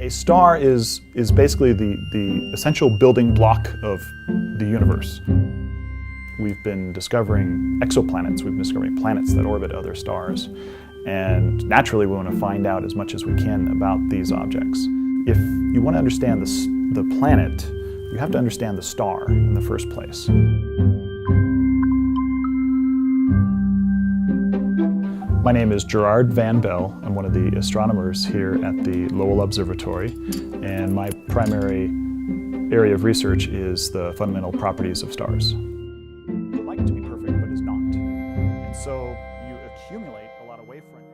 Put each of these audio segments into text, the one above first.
A star is basically the essential building block of the universe. We've been discovering exoplanets, we've been discovering planets that orbit other stars, and naturally we want to find out as much as we can about these objects. If you want to understand the planet, you have to understand the star in the first place. My name is Gerard van Belle. I'm one of the astronomers here at the Lowell Observatory, and my primary area of research is the fundamental properties of stars. Light to be perfect, but is not. And so you accumulate a lot of wavefront.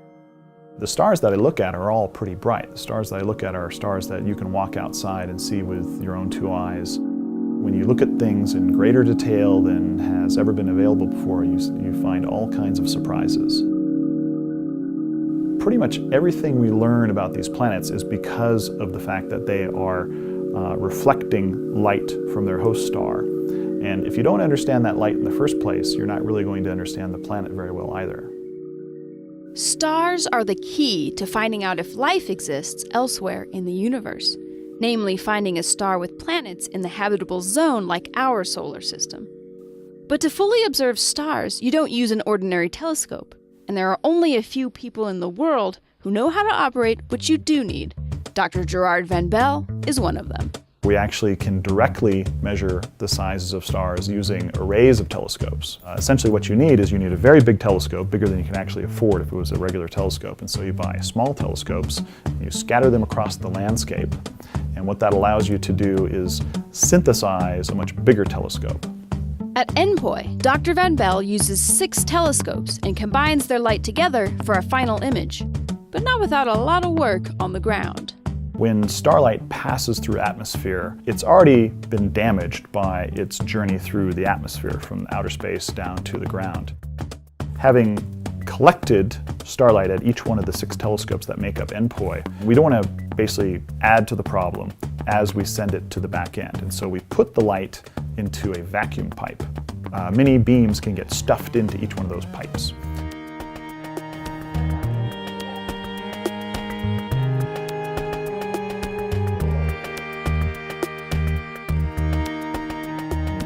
The stars that I look at are all pretty bright. The stars that I look at are stars that you can walk outside and see with your own two eyes. When you look at things in greater detail than has ever been available before, you find all kinds of surprises. Pretty much everything we learn about these planets is because of the fact that they are reflecting light from their host star. And if you don't understand that light in the first place, you're not really going to understand the planet very well either. Stars are the key to finding out if life exists elsewhere in the universe, namely finding a star with planets in the habitable zone like our solar system. But to fully observe stars, you don't use an ordinary telescope. And there are only a few people in the world who know how to operate what you do need. Dr. Gerard van Belle is one of them. We actually can directly measure the sizes of stars using arrays of telescopes. Essentially what you need is you need a very big telescope, bigger than you can actually afford if it was a regular telescope. And so you buy small telescopes, you scatter them across the landscape, and what that allows you to do is synthesize a much bigger telescope. At NPOI, Dr. van Belle uses 6 telescopes and combines their light together for a final image, but not without a lot of work on the ground. When starlight passes through atmosphere, it's already been damaged by its journey through the atmosphere from outer space down to the ground. Having collected starlight at each one of the 6 telescopes that make up NPOI, we don't want to basically add to the problem as we send it to the back end. And so we put the light into a vacuum pipe. Many beams can get stuffed into each one of those pipes.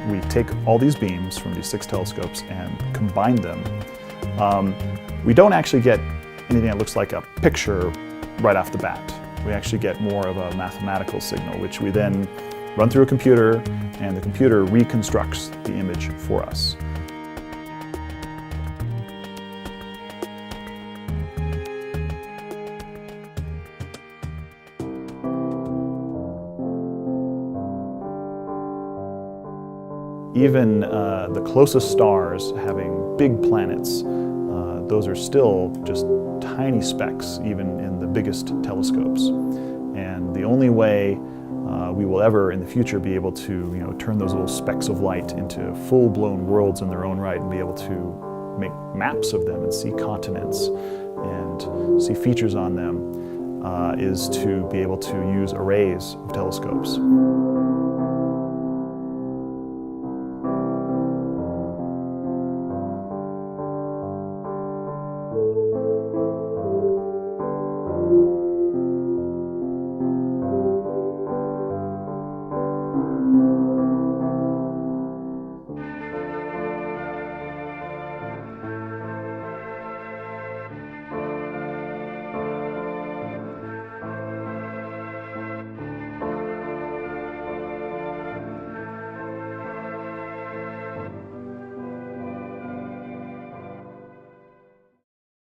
We take all these beams from these 6 telescopes and combine them. We don't actually get anything that looks like a picture right off the bat. We actually get more of a mathematical signal, which we then run through a computer, and the computer reconstructs the image for us. Even the closest stars having big planets, those are still just tiny specks, even in the biggest telescopes. And the only way we will ever in the future be able to turn those little specks of light into full-blown worlds in their own right and be able to make maps of them and see continents and see features on them is to be able to use arrays of telescopes.